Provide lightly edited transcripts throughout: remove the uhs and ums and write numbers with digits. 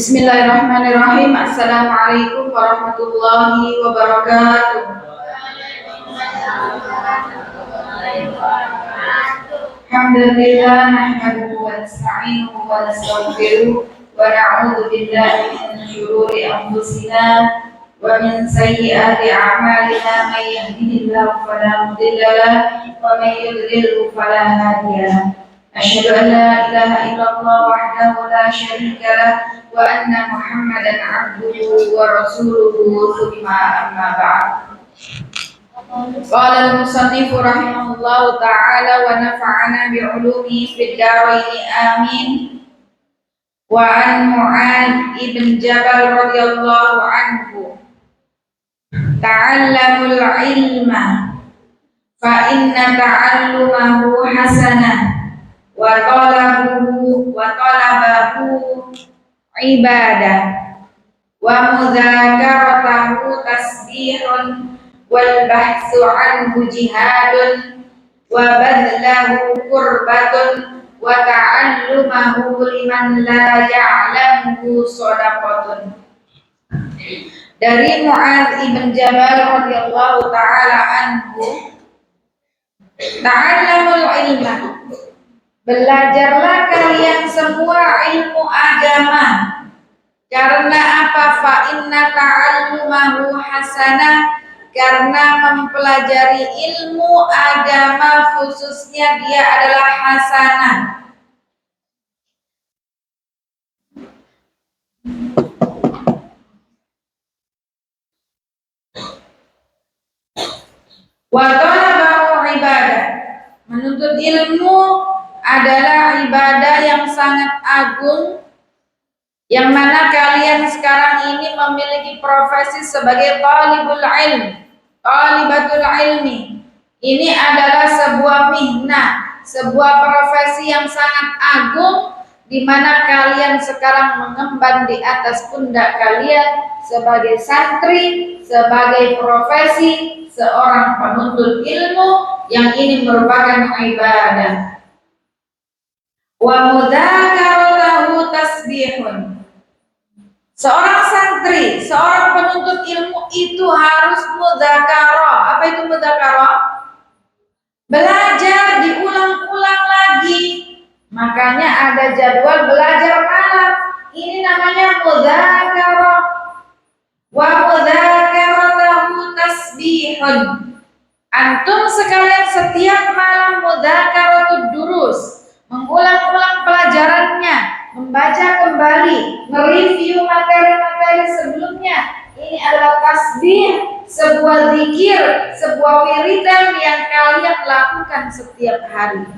Bismillahirrahmanirrahim. Assalamualaikum warahmatullahi wabarakatuh. Alhamdulillah nahmaduhu wa nasta'inuhu wa nastaghfiruh wa na'udzu billahi min shururi anfusina wa min sayyiati a'malina may yahdihillahu fala mudilla lahu wa may yudlil fala hadiya lahu. Asyhadu an la ilaha illallah wahdahu la syarika lah wa anna Muhammadan abduhu wa rasuluhu thumma amma ba'd. Qala al-musannif rahimahullahu ta'ala wa nafa'ana bi'ulumihi fid dharain amin. Wa an Mu'adz ibn Jabal radhiyallahu anhu, ta'allamul ilma fa inna ta'allumahu hasanah wa talabahu ibadah wa mudzakaratahu tasbihun wal bahtsu anhu jihadun wa badlahu qurbatun wa ta'allumahu liman la ya'lamuhu shadaqatun. Dari Mu'adz ibn Jabal radhiyallahu ta'ala anhu, ta'allamul ilma, belajarlah kalian semua ilmu agama. Karena apa? Fa inna ta'allumahu hasanah, karena mempelajari ilmu agama khususnya dia adalah hasanah. Wa talabahu ibadah, menuntut ilmu adalah ibadah yang sangat agung, yang mana kalian sekarang ini memiliki profesi sebagai talibul ilm, talibatul ilmi. Ini adalah sebuah mihnah, sebuah profesi yang sangat agung, di mana kalian sekarang mengemban di atas pundak kalian sebagai santri, sebagai profesi seorang penuntut ilmu, yang ini merupakan ibadah. Wa mudzakaratahu tasbihun, seorang santri, seorang penuntut ilmu itu harus mudzakarah. Apa itu mudzakarah? Belajar diulang-ulang lagi. Makanya ada jadwal belajar malam. Ini namanya mudzakarah. Wa mudzakaratahu tasbihun. Antum sekalian setiap malam mudzakaratu durus, mengulang-ulang pelajarannya, membaca kembali, mereview materi-materi sebelumnya. Ini adalah tasbih, sebuah zikir, sebuah wiridan yang kalian lakukan setiap hari.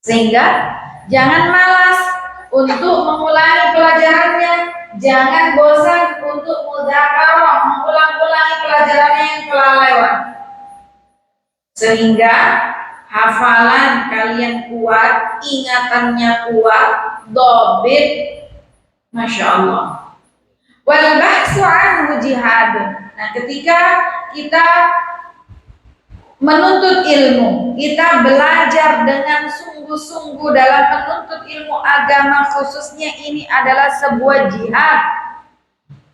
Sehingga jangan malas untuk mengulangi pelajarannya, jangan bosan untuk mudzakarah, mengulang-ulangi pelajarannya yang telah lewat. Sehingga hafalan kalian kuat, ingatannya kuat, dhabit, masya Allah. Wal bahsu anhu jihadun. Nah, ketika kita menuntut ilmu, kita belajar dengan sungguh-sungguh dalam menuntut ilmu agama khususnya, ini adalah sebuah jihad,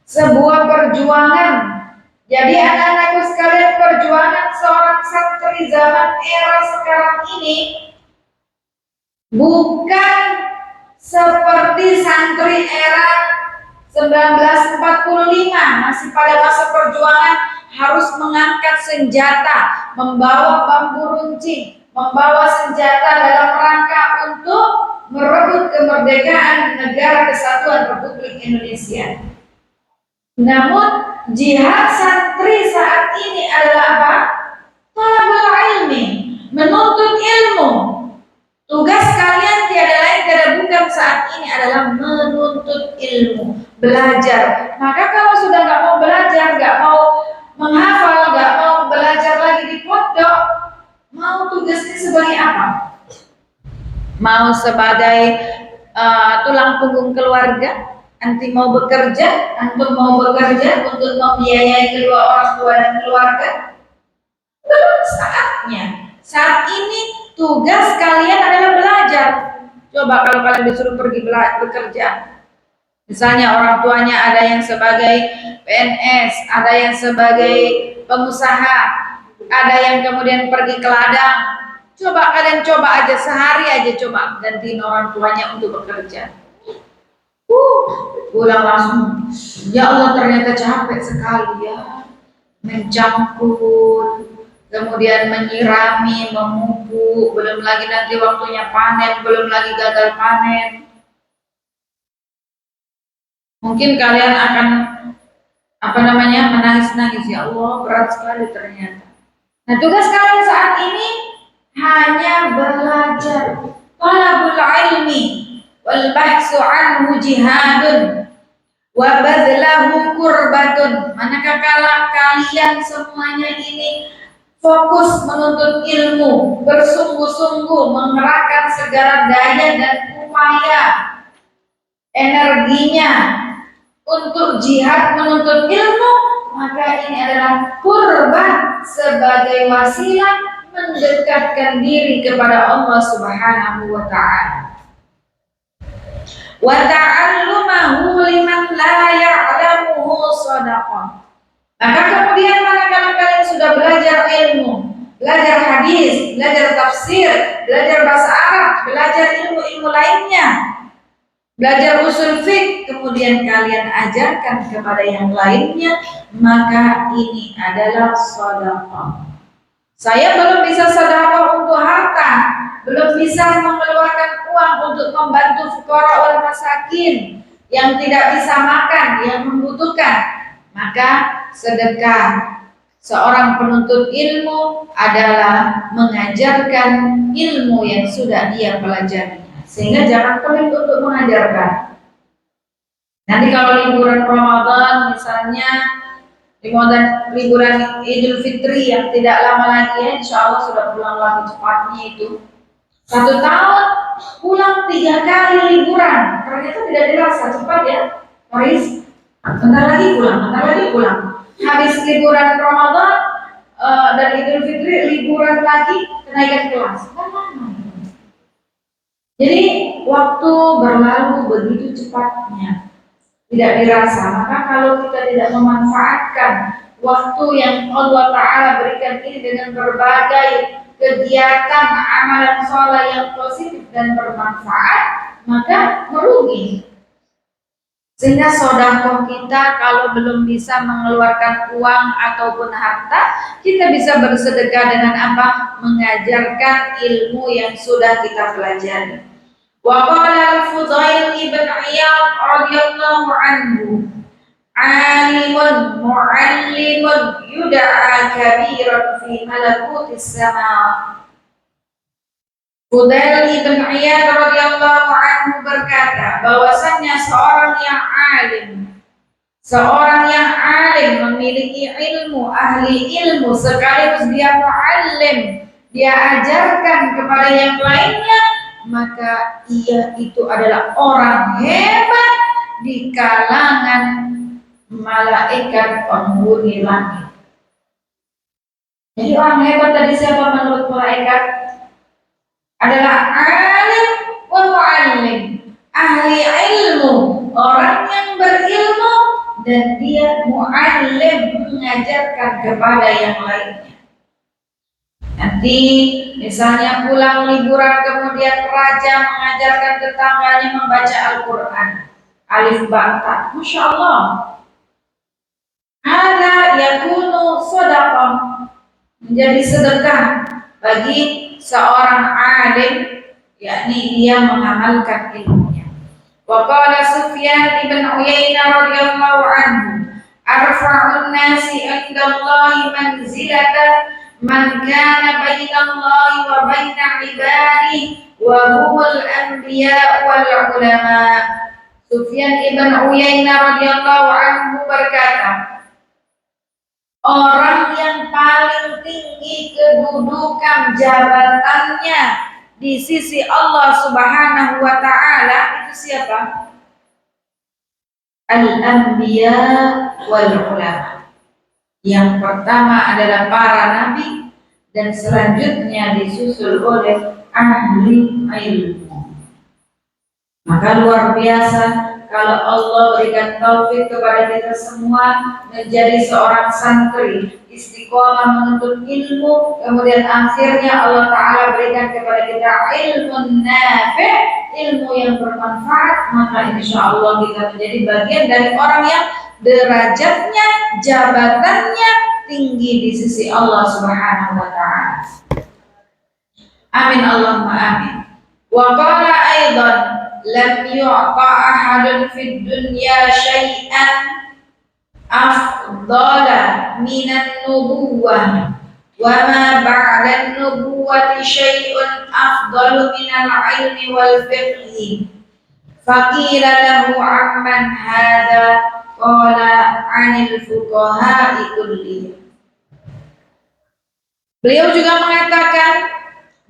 sebuah perjuangan. Jadi anak-anakku sekalian, perjuangan seorang santri zaman era sekarang ini bukan seperti santri era 1945, masih pada masa perjuangan, harus mengangkat senjata, membawa bambu runcing, membawa senjata dalam rangka untuk merebut kemerdekaan negara kesatuan Republik Indonesia. Namun jihad santri saat ini adalah apa? Talabul ilmi, menuntut ilmu. Tugas kalian tiada lain tiada bukan saat ini adalah menuntut ilmu, belajar. Maka kalau sudah nggak mau belajar, nggak mau menghafal, nggak mau belajar lagi di pondok, mau tugasnya sebagai apa? Mau sebagai tulang punggung keluarga? Antum mau bekerja untuk membiayai kedua orang tua dan keluarga? Belum saatnya. Saat ini tugas kalian adalah belajar. Coba kalau kalian disuruh pergi bekerja, Misalnya orang tuanya ada yang sebagai PNS, ada yang sebagai pengusaha, ada yang kemudian pergi ke ladang. Coba kalian coba aja sehari aja coba gantiin orang tuanya untuk bekerja. Pulang langsung, ya Allah ternyata capek sekali ya, mencampur, kemudian menyirami, memupuk, belum lagi nanti waktunya panen, belum lagi gagal panen. Mungkin kalian akan menangis-nangis, ya Allah berat sekali ternyata. Nah tugas kalian saat ini hanya belajar. Talabul ilmi wal bahsu anhu jihadun wa badlahu kurbatun. Manakah kalian semuanya ini fokus menuntut ilmu, bersungguh-sungguh mengerahkan segala daya dan upaya energinya untuk jihad menuntut ilmu, maka ini adalah kurban sebagai wasilah mendekatkan diri kepada Allah Subhanahu wa ta'ala. Wa ta'allumahu liman la ya'lamuhu shadaqah. Maka kemudian manakala kalian sudah belajar ilmu, belajar hadis, belajar tafsir, belajar bahasa Arab, belajar ilmu-ilmu lainnya, belajar usul fiqh, kemudian kalian ajarkan kepada yang lainnya, maka ini adalah sedekah. Saya belum bisa sedekah untuk harta, belum bisa mengeluarkan uang untuk membantu fuqara wal masakin yang tidak bisa makan, yang membutuhkan. Maka sedekah seorang penuntut ilmu adalah mengajarkan ilmu yang sudah dia pelajari. Sehingga jangan pelit untuk mengajarkan. Nanti kalau liburan Ramadan misalnya, liburan Idul Fitri yang tidak lama lagi ya, insya Allah sudah pulang lagi cepatnya itu. 1 tahun pulang 3 kali liburan, ternyata tidak dirasa cepat ya, Maris. Bentar lagi pulang. Habis liburan Ramadan dan Idul Fitri, liburan lagi kenaikan kelas. Jadi waktu berlalu begitu cepatnya, tidak dirasa. Maka kalau kita tidak memanfaatkan waktu yang Allah Ta'ala berikan ini dengan berbagai kegiatan amalan sholat yang positif dan bermanfaat, maka merugi. Sehingga sedekah kita kalau belum bisa mengeluarkan uang ataupun harta, kita bisa bersedekah dengan apa? Mengajarkan ilmu yang sudah kita pelajari. Wa qala al-Fudail ibn Iyad radhiyallahu anhu, alimun muallimun yud'a kabiran fi malakutis sama. Fudail ibn Iyad radhiyallahu anhu berkata bahwasannya seorang yang alim memiliki ilmu, ahli ilmu, sekaligus dia muallim, dia ajarkan kepada yang lainnya, maka ia itu adalah orang hebat di kalangan malaikat penghuni langit. Jadi orang hebat tadi siapa menurut malaikat? Adalah alim wa muallim, ahli ilmu, orang yang berilmu dan dia muallim, mengajarkan kepada yang lainnya. Nanti misalnya pulang liburan kemudian raja mengajarkan tetangganya membaca Al-Quran, alif ba ta, masya Allah. Ada yakunu sedekah, menjadi sedekah bagi seorang alim, yakni dia mengamalkan ilmunya. Wa qala Sufyan ibn Uyainah radhiyallahu anhu, arfa'un nasi 'inda Allahi manzilatan man kana bainallahi wa baina ibadihi wa humul anbiya wal ulama. Sufyan ibn Uyainah radhiyallahu anhu berkata, orang yang paling tinggi kedudukan jabatannya di sisi Allah Subhanahu wa ta'ala itu siapa? Al-anbiya wal ulama. Yang pertama adalah para nabi dan selanjutnya disusul oleh ahli ilmu. Maka luar biasa kalau Allah berikan taufik kepada kita semua menjadi seorang santri, istiqomah menuntut ilmu, kemudian akhirnya Allah Ta'ala berikan kepada kita ilmu nafi', ilmu yang bermanfaat, maka insya Allah kita menjadi bagian dari orang yang derajatnya, jabatannya tinggi di sisi Allah Subhanahu wa Ta'ala. Amin Allahumma amin. Wa qala aidan lam yu'ta ahadun fid dunya syai'an afdala minan nubuwwah wa ma ba'da nubuwwati syai'un afdalu minal ilmi wal fiqhi. Faqila lahu amman hadha qala 'anil fuqaha'i kullihim. Beliau juga mengatakan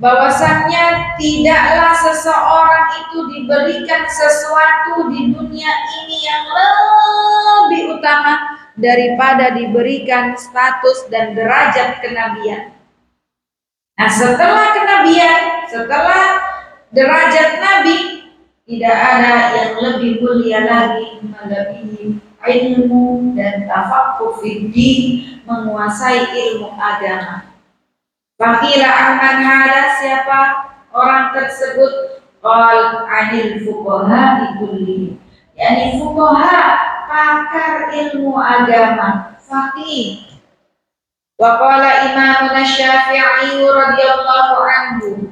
bahwasannya tidaklah seseorang itu diberikan sesuatu di dunia ini yang lebih utama daripada diberikan status dan derajat kenabian. Nah, setelah kenabian, setelah derajat nabi, tidak ada yang lebih mulia lagi melebihi ilmu dan tafaqquh fiddin, menguasai ilmu agama. Fakila aman hada, siapa orang tersebut? Qal anil fuqaha kulli, yakni fuqaha, pakar ilmu agama, faqih. Wa qala Imam Syafi'i radhiyallahu anhu,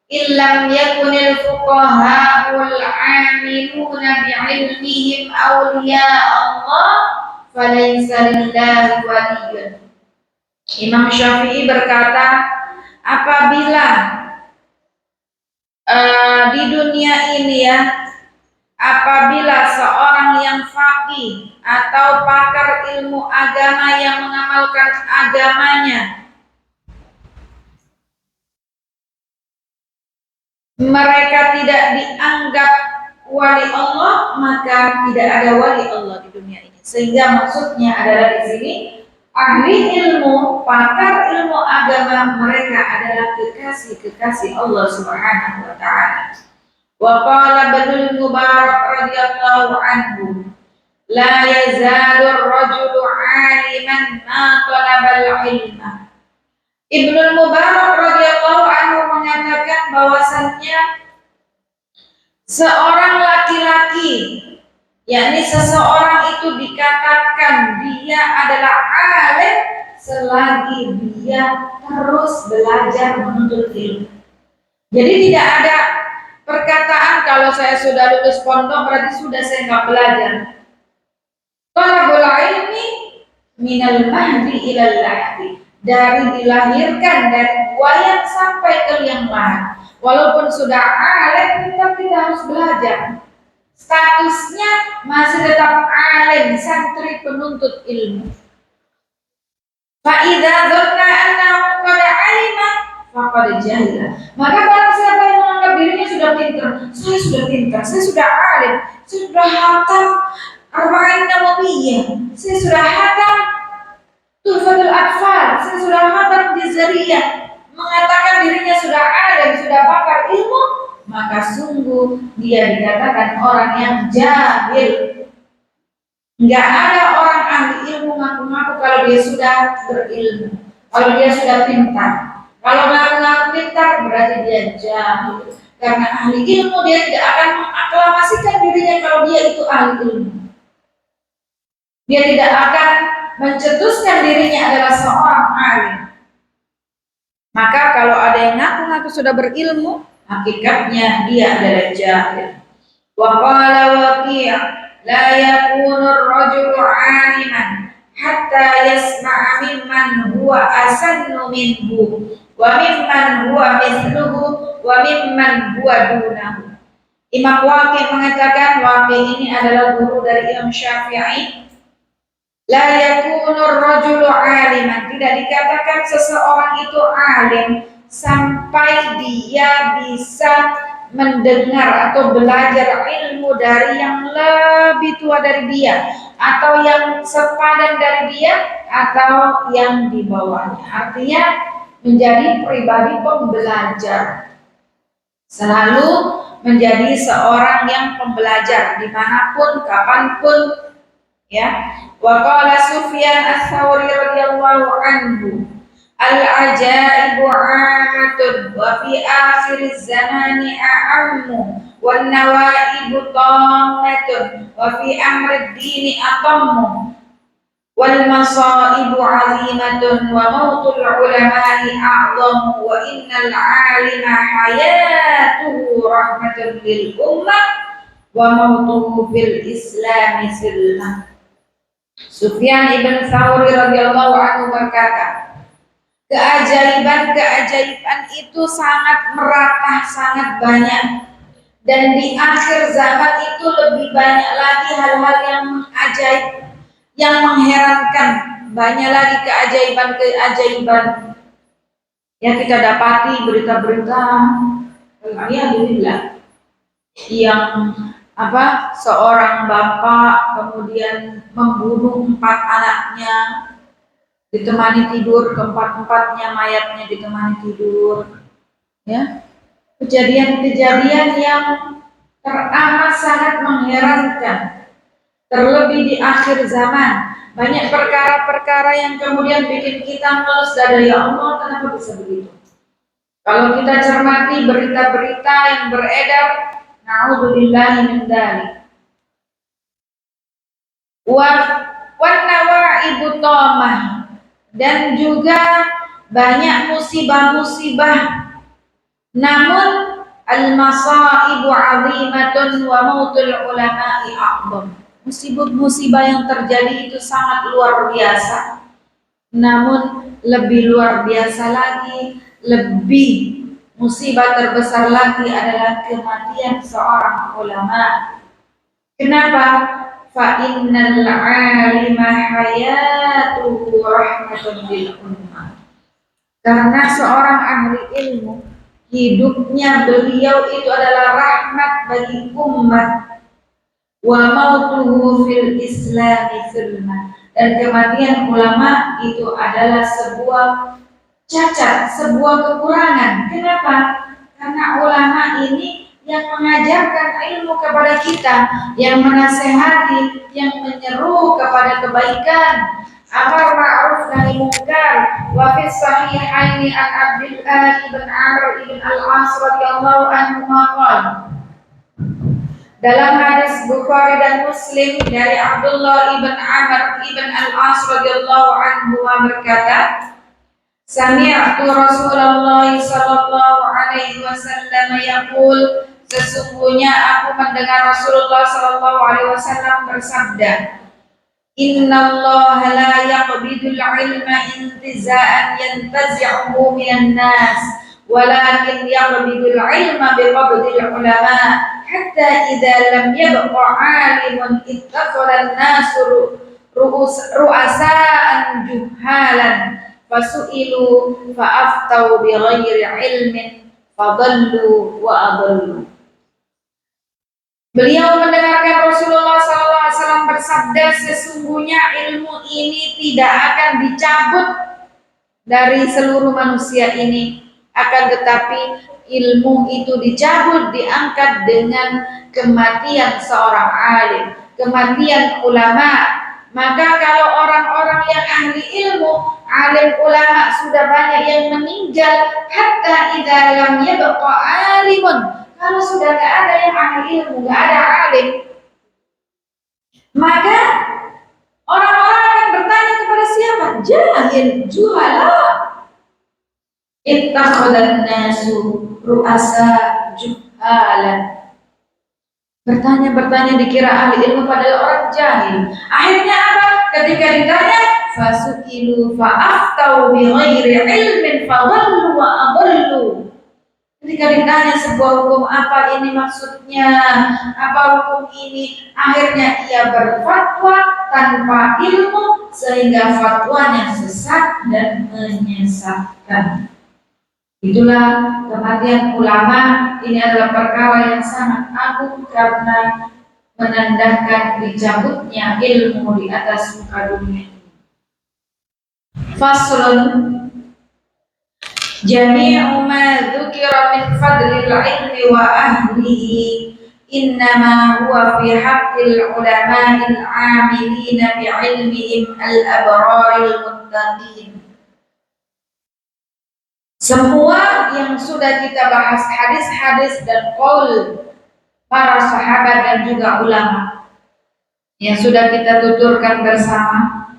illam yakunil fuqaha'ul 'amiluna bi'ilmihim awliya Allah falaysa lillahi waliyyun. Imam Syafi'i berkata, apabila di dunia ini ya, apabila seorang yang faqih atau pakar ilmu agama yang mengamalkan agamanya mereka tidak dianggap wali Allah, maka tidak ada wali Allah di dunia ini. Sehingga maksudnya adalah di sini ahli ilmu, pakar ilmu agama, mereka adalah kekasih-kekasih Allah Subhanahu wa Ta'ala. Wa qala Ibnul Mubarak radhiyallahu anhu, la yazalu ar-rajulu 'aliman ma talaba al-ilma. Ibnul Mubarak radhiyallahu anhu mengatakan bahwasannya seorang laki-laki, yakni seseorang itu dikatakan dia adalah alim selagi dia terus belajar menuntut ilmu. Jadi tidak ada perkataan kalau saya sudah lulus pondok berarti sudah saya nggak belajar. Talabul ilmi minal mahdi ilal lahdi, dari dilahirkan dari buayan sampai ke liang lahat. Walaupun sudah alim tetap kita harus belajar. Statusnya masih tetap alim, santri penuntut ilmu. Fa'idza dzanna annahu qad 'alima faqad jahila. Maka barang siapa yang menganggap dirinya sudah pintar, saya sudah alim, saya sudah hafal Arba'in Nawawiyah, saya sudah hafal Tuhfatul Atfal, saya sudah hafal Jazariyah, mengatakan dirinya sudah alim, sudah pakar ilmu, maka sungguh dia dikatakan orang yang jahil. Enggak ada orang ahli ilmu ngaku-ngaku kalau dia sudah berilmu, kalau dia sudah pintar. Kalau ngaku-ngaku pintar berarti dia jahil. Karena ahli ilmu dia tidak akan mengaklamasikan dirinya kalau dia itu ahli ilmu. Dia tidak akan mencetuskan dirinya adalah seorang alim. Maka kalau ada yang ngaku-ngaku sudah berilmu, hakikatnya dia adalah jahil. Wa qala Waqi' la yakunu ar-rajulu 'aliman hatta yasma'a mimman huwa asannu minhu wa mimman huwa mithluhu wa mimman huwa dunahu. Imam Waqi' mengatakan, Waqi' ini adalah guru dari Imam Syafi'i. La yakunu ar-rajulu 'aliman, tidak dikatakan seseorang itu alim sampai dia bisa mendengar atau belajar ilmu dari yang lebih tua dari dia, atau yang sepadan dari dia, atau yang di bawahnya. Artinya menjadi pribadi pembelajar, selalu menjadi seorang yang pembelajar dimanapun, kapanpun, ya. Wa qala Sufyan Ats-Tsauri radhiyallahu anhu, al-ajaibu 'amatun wa fi akhiriz zamani a'ammu wan nawaibu tammatun wa fi amrid dini atammu wal masaibu 'azimatun wa mautul ulama'i a'zamu wa innal 'alima hayatuhu rahmatun lil ummah wa mautuhu fil islami silmah. Sufyan ibn Tsauri radhiyallahu anhu berkata, keajaiban-keajaiban itu sangat merata, sangat banyak, dan di akhir zaman itu lebih banyak lagi hal-hal yang ajaib, yang mengherankan. Banyak lagi keajaiban-keajaiban yang kita dapati, berita-berita alhamdulillah yang seorang bapak kemudian membunuh 4 anaknya, ditemani tidur, keempat-empatnya mayatnya ditemani tidur, ya. Kejadian-kejadian yang teramat sangat mengherankan, terlebih di akhir zaman. Banyak perkara-perkara yang kemudian bikin kita males dada, ya Allah, kenapa bisa begitu? Kalau kita cermati berita-berita yang beredar, na'udzubillahi min dzalik. Wan nawaibu tamah, dan juga banyak musibah-musibah. Namun al-masaibu 'azimatun wa mautul ulama'i a'zam. Musibah-musibah yang terjadi itu sangat luar biasa. Namun lebih luar biasa lagi, lebih musibah terbesar lagi adalah kematian seorang ulama. Kenapa? Fa innal 'alima hayatuhu rahmatun lil ummah. Karena seorang ahli ilmu, hidupnya beliau itu adalah rahmat bagi umat. Wa mautuhu fil islami sulma, dan kematian ulama itu adalah sebuah cacat, sebuah kekurangan. Kenapa? Karena ulama ini yang mengajarkan ilmu kepada kita, yang menasehati, yang menyeru kepada kebaikan, amar ma'ruf nahi munkar. Wa fi sahihaini an Abdullah ibn Amr ibn al-As radhiyallahu anhu qala, dalam hadis Bukhari dan Muslim dari Abdullah ibn Amr ibn al-As radhiyallahu anhu berkata, sami'tu Rasulullah sallallahu alaihi wasallam yaqul, sesungguhnya aku mendengar Rasulullah sallallahu alaihi wasallam bersabda, innallaha la yaqbidul ilma intiza'an yantazi'uhu minan nas, walakin yaqbidul ilma biqabdil ulama, hatta idza lam yabqa 'alimun ittakhadha an-nasu ru'asa'an juhalan fasu'ilu fa'aftau bighairi ilmin fadallu wa adallu. Beliau mendengarkan Rasulullah SAW bersabda, sesungguhnya ilmu ini tidak akan dicabut dari seluruh manusia ini, akan tetapi ilmu itu dicabut, diangkat dengan kematian seorang alim, kematian ulama. Maka kalau orang-orang yang ahli ilmu, alim ulama sudah banyak yang meninggal, hatta idza lam yabqa alimun, kalau sudah tidak ada yang ahli ilmu, tidak ada alim, maka orang-orang akan bertanya kepada siapa? Jahil, juhala. Ittakhadhan nasu ru'asa juhalan. Bertanya dikira ahli ilmu padahal orang jahil. Akhirnya apa? Ketika ditanya, fasu'ilu fa'aftau bighairi ilmin fadallu wa adallu. Ketika ditanya sebuah hukum, apa ini maksudnya, apa hukum ini, akhirnya ia berfatwa tanpa ilmu sehingga fatwanya sesat dan menyesatkan. Itulah kematian ulama. Ini adalah perkara yang sangat agung karena menandakan dicabutnya ilmu di atas muka dunia ini. Faslun, Jami'u ma dzukira min fadlil ilmi wa ahlihi innama huwa fi haqqil ulama'il 'amilina bi'ilmihim al-abraril muttaqin. Semua yang sudah kita bahas, hadis-hadis dan qaul para sahabat dan juga ulama yang sudah kita tuturkan bersama,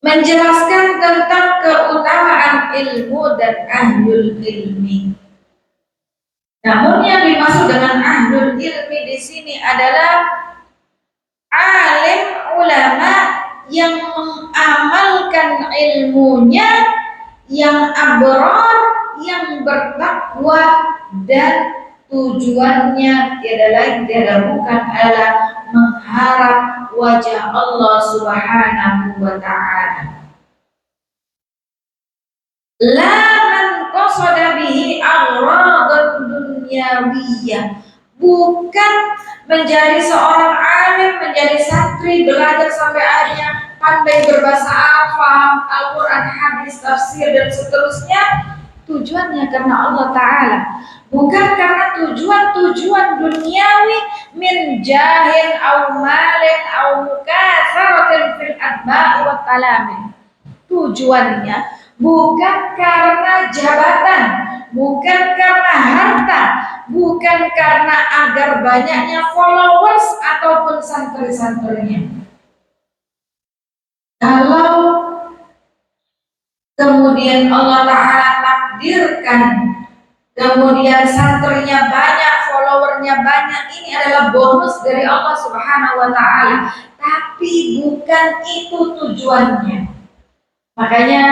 menjelaskan tentang keutamaan ilmu dan ahlul ilmi. Namun yang dimaksud dengan ahlul ilmi di sini adalah alim ulama yang mengamalkan ilmunya, yang abrar, yang bertakwa, dan tujuannya tiada lain tiada bukan adalah mengharap wajah Allah Subhanahu wa taala. La man qasada bihi aghrad dunyawiyah, bukan menjadi seorang alim, menjadi santri, belajar sampai akhirnya pandai berbahasa Arab, paham Al-Quran, hadis, tafsir dan seterusnya, tujuannya karena Allah Ta'ala, bukan karena tujuan duniawi min jahin au malin au mukatharatin fil adba'i wa talamin. Tujuannya bukan karena jabatan, bukan karena harta, bukan karena agar banyaknya followers ataupun santri-santrinya. Kalau kemudian Allah Ta'ala takdirkan, kemudian santrinya banyak, followernya banyak, ini adalah bonus dari Allah Subhanahu wa Ta'ala, tapi bukan itu tujuannya. Makanya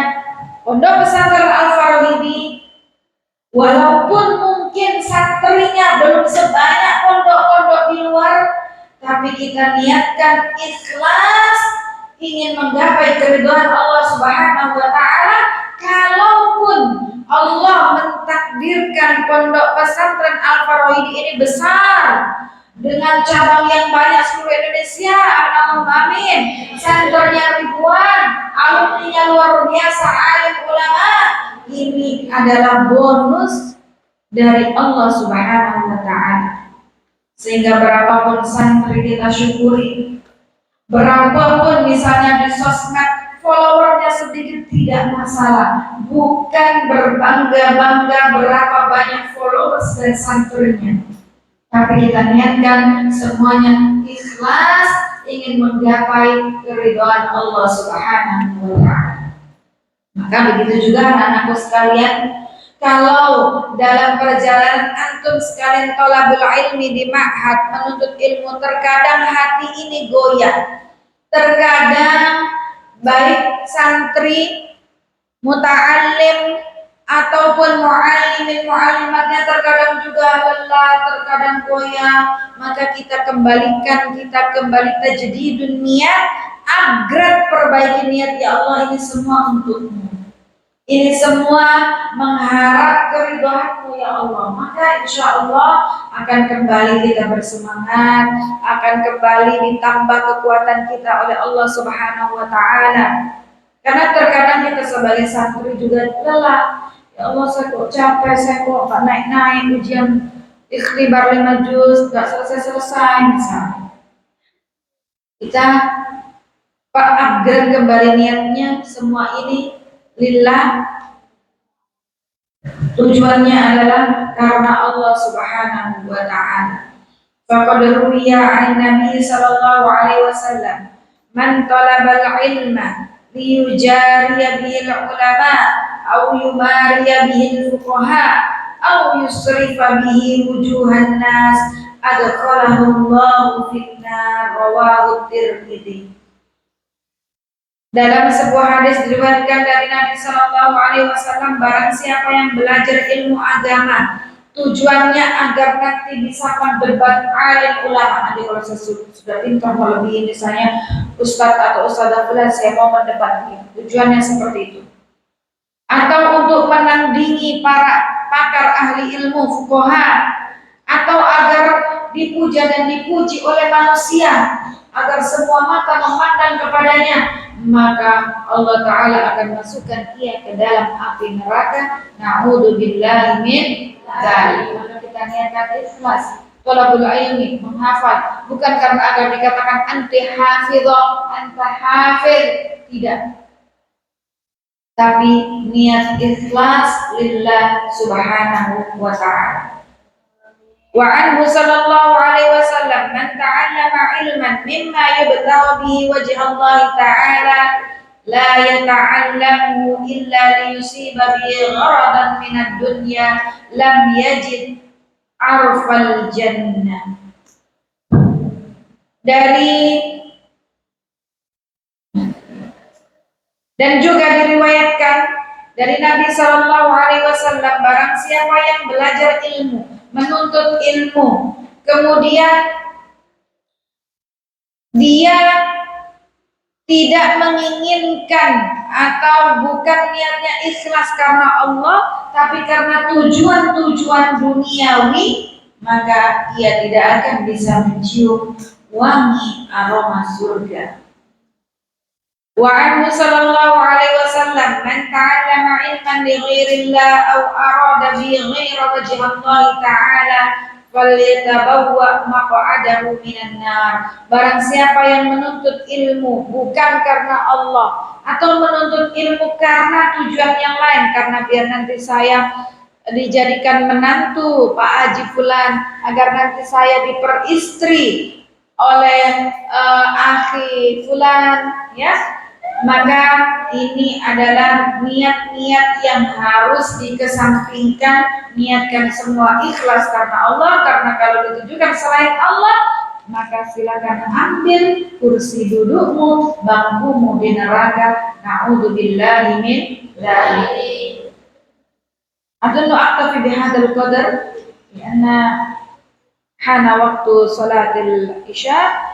Pondok Pesantren Al-Farahidi, walaupun mungkin santrinya belum sebanyak pondok-pondok di luar, tapi kita niatkan ikhlas ingin menggapai keridhaan Allah Subhanahu wa Ta'ala. Kalaupun Allah mentakdirkan Pondok Pesantren Al-Farahidi ini besar dengan cabang yang banyak seluruh Indonesia, Allahumma amin, santrinya ribuan, alumninya luar biasa, alim ulama, ini adalah bonus dari Allah Subhanahu wa Ta'ala. Sehingga berapapun santri kita syukuri, berapapun misalnya di sosmed followernya sedikit tidak masalah, bukan berbangga-bangga berapa banyak followers dan santrinya, tapi kita niatkan semuanya ikhlas ingin menggapai keridhaan Allah Subhanahu wa Ta'ala. Maka begitu juga anak-anakku sekalian, kalau dalam perjalanan antum sekalian thalabul ilmi di ma'had menuntut ilmu, terkadang hati ini goyah, terkadang baik santri, muta'allim ataupun mu'allimatnya terkadang juga lelah, terkadang goyah, maka kita kembali tajdidun niat, upgrade, perbaiki niat. Ya Allah, ini semua untukmu, ini semua mengharap keridhaanmu ya Allah. Maka insya Allah akan kembali kita bersemangat, akan kembali ditambah kekuatan kita oleh Allah Subhanahu wa Ta'ala. Karena terkadang kita sebagai santri juga lelah. Ya Allah, saya kok capek, saya kok gak naik-naik, ujian ikhtibar 5 juz gak selesai-selesai misalnya. Kita upgrade kembali niatnya, semua ini lillah, tujuannya adalah karena Allah Subhanahu wa Ta'ala. Faqad ruwiya 'an Nabi sallallahu alaihi wasallam, man talabal ilma liyujariya bihil ulama aw yumariya bihil fuqaha aw yusrifa bihi wujuhan nas adkhalahu Allahu finnar, rawahu Tirmidzi. Dalam sebuah hadis diriwayatkan dari Nabi Shallallahu Alaihi Wasallam, barang siapa yang belajar ilmu agama, tujuannya agar nanti bisa mendebat alim ulama. Nanti kalau saya sudah pintar, lebih misalnya ustadz atau ustadzah fulan, saya mau mendebat, tujuannya seperti itu. Atau untuk menandingi para pakar ahli ilmu fuqaha, atau agar dipuja dan dipuji oleh manusia, agar semua mata memandang kepadanya, maka Allah Ta'ala akan masukkan ia ke dalam api neraka. Na'udzubillahi min dzalik. Maka kita niatkan ikhlas thalabul ilmi, menghafal, bukan karena agar dikatakan anti hafidhah, anta hafid, tidak, tapi niat ikhlas lillah subhanahu wa ta'ala. Wa anhu sallallahu alaihi wasallam, man ta'allama ilman mimma yubtagha bihi wajha Allah ta'ala la yata'allamu illa liyusiba bihi gharadan min ad-dunya lam yajid arfal jannah. Dan juga diriwayatkan dari Nabi Sallallahu Alaihi Wasallam, barang siapa yang belajar ilmu, menuntut ilmu, kemudian dia tidak menginginkan atau bukan niatnya ikhlas karena Allah, tapi karena tujuan-tujuan duniawi, maka ia tidak akan bisa mencium wangi aroma surga. Wa anhu sallallahu alaihi wasallam, man ta'allama ilman li ghairillah aw arada bi ghairi wajhi Allah ta'ala falyatabawwa maq'adahu minan nar. Barang siapa yang menuntut ilmu bukan karena Allah, atau menuntut ilmu karena tujuan yang lain, karena biar nanti saya dijadikan menantu Pak Haji Fulan, agar nanti saya diperistri oleh akhi Fulan, ya, maka ini adalah niat-niat yang harus dikesampingkan. Niatkan semua ikhlas karena Allah, karena kalau ditujukan selain Allah, maka silakan ambil kursi dudukmu, bangkumu di neraka. Na'udzubillahi min dzalik. Adunnu aktafi bihadzal qadar karena hana waktu salatil isya.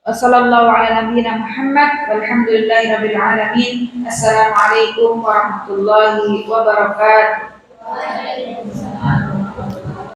Wassallallahu ala nabiyyina Muhammad walhamdulillahi rabbil alamin. Assalamualaikum warahmatullahi wabarakatuh.